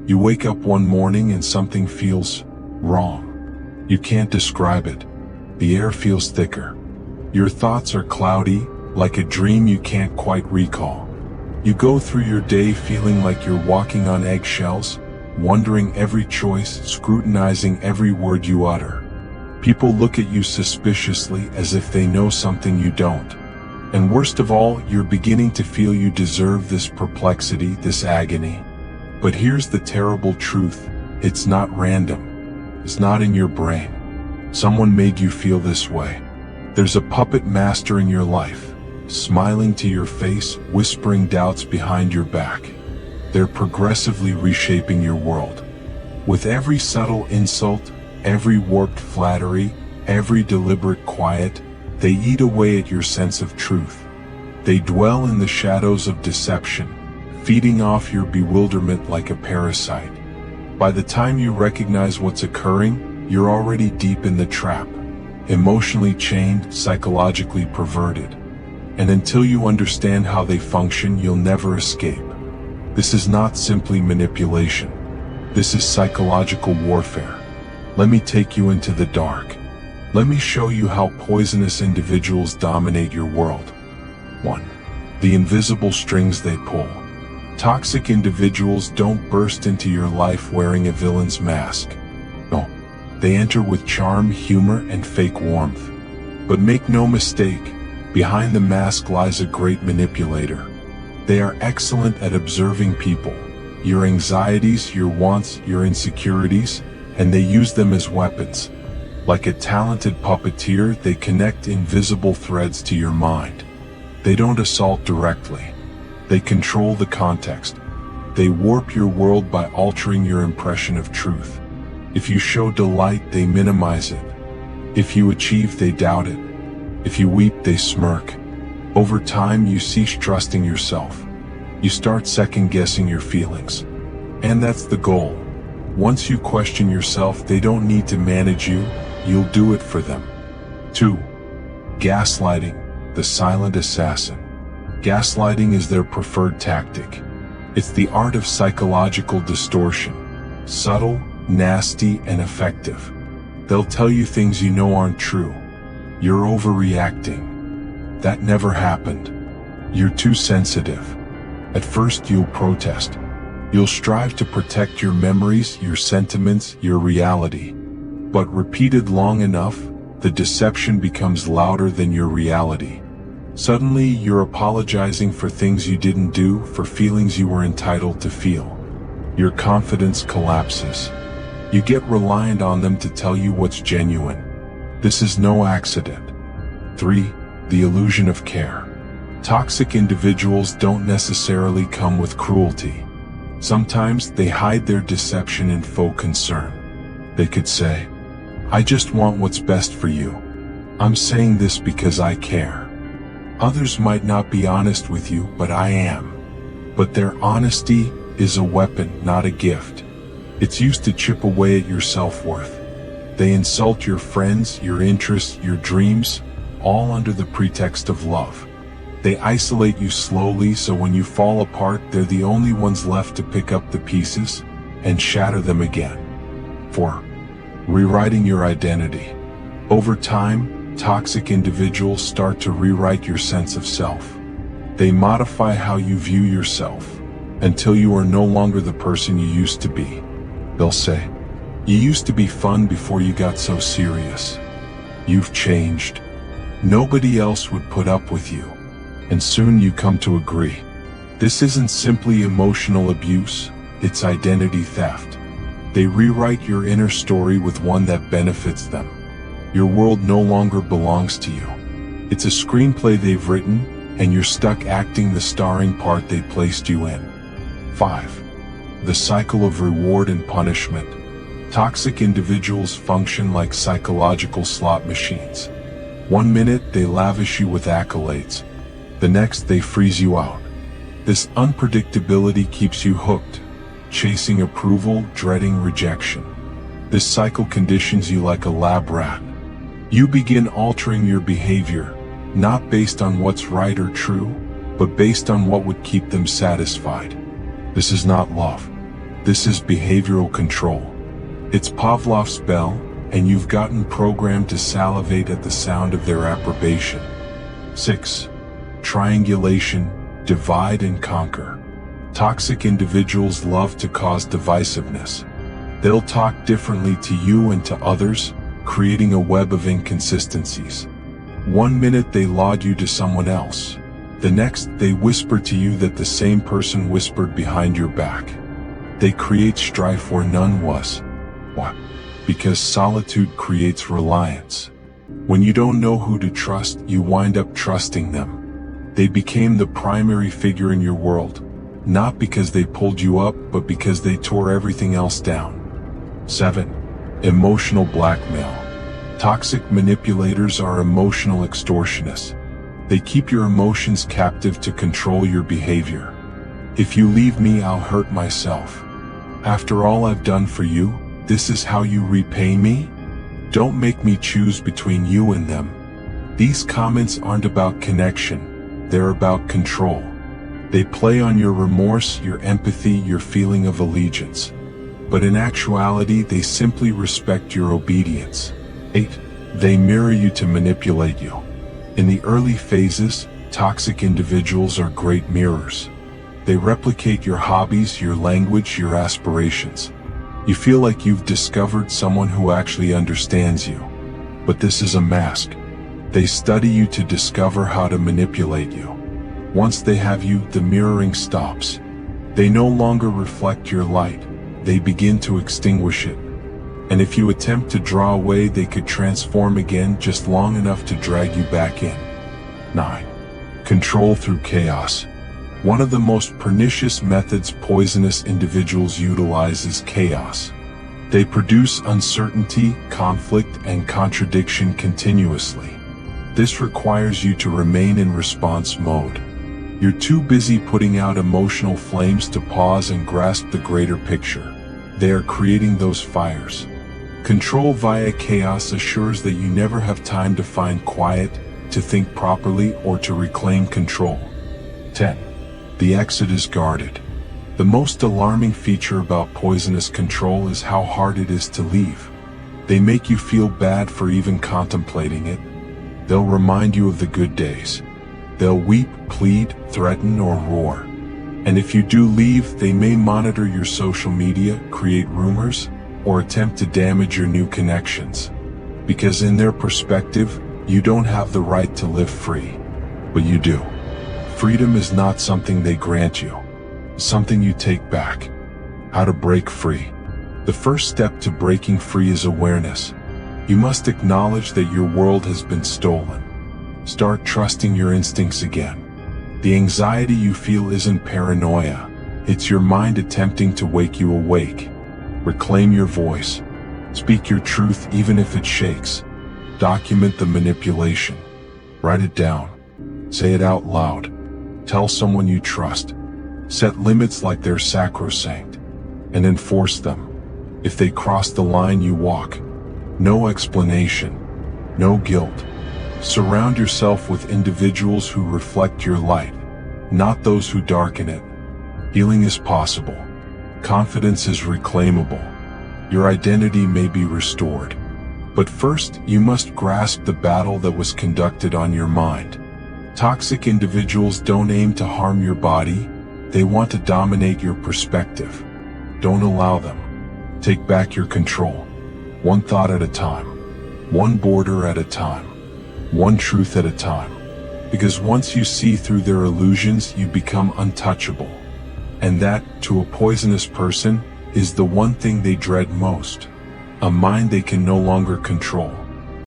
You wake up one morning and something feels wrong. You can't describe it. The air feels thicker. Your thoughts are cloudy, like a dream you can't quite recall. You go through your day feeling like you're walking on eggshells, wondering every choice, scrutinizing every word you utter. People look at you suspiciously as if they know something you don't. And worst of all, you're beginning to feel you deserve this perplexity, this agony. But here's the terrible truth. It's not random. It's not in your brain. Someone made you feel this way. There's a puppet master in your life, smiling to your face, whispering doubts behind your back. They're progressively reshaping your world. With every subtle insult, every warped flattery, every deliberate quiet, they eat away at your sense of truth. They dwell in the shadows of deception, feeding off your bewilderment like a parasite. By the time you recognize what's occurring, you're already deep in the trap, emotionally chained, psychologically perverted. And until you understand how they function, you'll never escape. This is not simply manipulation. This is psychological warfare. Let me take you into the dark. Let me show you how poisonous individuals dominate your world. 1. The invisible strings they pull. Toxic individuals don't burst into your life wearing a villain's mask. No, they enter with charm, humor, and fake warmth. But make no mistake, behind the mask lies a great manipulator. They are excellent at observing people, your anxieties, your wants, your insecurities, and they use them as weapons. Like a talented puppeteer, they connect invisible threads to your mind. They don't assault directly. They control the context. They warp your world by altering your impression of truth. If you show delight, they minimize it. If you achieve, they doubt it. If you weep, they smirk. Over time, you cease trusting yourself. You start second-guessing your feelings. And that's the goal. Once you question yourself, they don't need to manage you, you'll do it for them. 2. Gaslighting, the silent assassin. Gaslighting is their preferred tactic. It's the art of psychological distortion. Subtle, nasty, and effective. They'll tell you things you know aren't true. You're overreacting. That never happened. You're too sensitive. At first you'll protest. You'll strive to protect your memories, your sentiments, your reality. But repeated long enough, the deception becomes louder than your reality. Suddenly, you're apologizing for things you didn't do, for feelings you were entitled to feel. Your confidence collapses. You get reliant on them to tell you what's genuine. This is no accident. 3. The illusion of care. Toxic individuals don't necessarily come with cruelty. Sometimes they hide their deception in faux concern. They could say, "I just want what's best for you. I'm saying this because I care." Others might not be honest with you, but I am. But their honesty is a weapon, not a gift. It's used to chip away at your self-worth. They insult your friends, your interests, your dreams, all under the pretext of love. They isolate you slowly, so when you fall apart, they're the only ones left to pick up the pieces and shatter them again. 4. Rewriting your identity. Over time, toxic individuals start to rewrite your sense of self. They modify how you view yourself until you are no longer the person you used to be. They'll say, "You used to be fun before you got so serious. You've changed. Nobody else would put up with you." And soon you come to agree. This isn't simply emotional abuse, it's identity theft. They rewrite your inner story with one that benefits them. Your world no longer belongs to you. It's a screenplay they've written, and you're stuck acting the starring part they placed you in. 5. The cycle of reward and punishment. Toxic individuals function like psychological slot machines. One minute they lavish you with accolades. The next they freeze you out. This unpredictability keeps you hooked, chasing approval, dreading rejection. This cycle conditions you like a lab rat. You begin altering your behavior, not based on what's right or true, but based on what would keep them satisfied. This is not love. This is behavioral control. It's Pavlov's bell, and you've gotten programmed to salivate at the sound of their approbation. 6. Triangulation, divide and conquer. Toxic individuals love to cause divisiveness. They'll talk differently to you and to others, creating a web of inconsistencies. One minute they laud you to someone else. The next, they whisper to you that the same person whispered behind your back. They create strife where none was. Why? Because solitude creates reliance. When you don't know who to trust, you wind up trusting them. They became the primary figure in your world, not because they pulled you up, but because they tore everything else down. 7. Emotional blackmail. Toxic manipulators are emotional extortionists. They keep your emotions captive to control your behavior. If you leave me, I'll hurt myself. After all I've done for you, this is how you repay me? Don't make me choose between you and them. These comments aren't about connection, they're about control. They play on your remorse, your empathy, your feeling of allegiance. But in actuality, they simply respect your obedience. 8. They mirror you to manipulate you. In the early phases, toxic individuals are great mirrors. They replicate your hobbies, your language, your aspirations. You feel like you've discovered someone who actually understands you. But this is a mask. They study you to discover how to manipulate you. Once they have you, the mirroring stops. They no longer reflect your light. They begin to extinguish it. And if you attempt to draw away, they could transform again just long enough to drag you back in. 9. Control through chaos. One of the most pernicious methods poisonous individuals utilize is chaos. They produce uncertainty, conflict, and contradiction continuously. This requires you to remain in response mode. You're too busy putting out emotional flames to pause and grasp the greater picture. They are creating those fires. Control via chaos assures that you never have time to find quiet, to think properly, or to reclaim control. 10. The exit is guarded. The most alarming feature about poisonous control is how hard it is to leave. They make you feel bad for even contemplating it. They'll remind you of the good days. They'll weep, plead, threaten, or roar. And if you do leave, they may monitor your social media, create rumors, or attempt to damage your new connections. Because in their perspective, you don't have the right to live free. But you do. Freedom is not something they grant you. It's something you take back. How to break free. The first step to breaking free is awareness. You must acknowledge that your world has been stolen. Start trusting your instincts again. The anxiety you feel isn't paranoia. It's your mind attempting to wake you awake. Reclaim your voice. Speak your truth even if it shakes. Document the manipulation. Write it down. Say it out loud. Tell someone you trust. Set limits like they're sacrosanct. And enforce them. If they cross the line, you walk. No explanation. No guilt. Surround yourself with individuals who reflect your light, not those who darken it. Healing is possible. Confidence is reclaimable. Your identity may be restored. But first, you must grasp the battle that was conducted on your mind. Toxic individuals don't aim to harm your body, they want to dominate your perspective. Don't allow them. Take back your control. One thought at a time. One border at a time. One truth at a time. Because once you see through their illusions, you become untouchable. And that, to a poisonous person, is the one thing they dread most. A mind they can no longer control.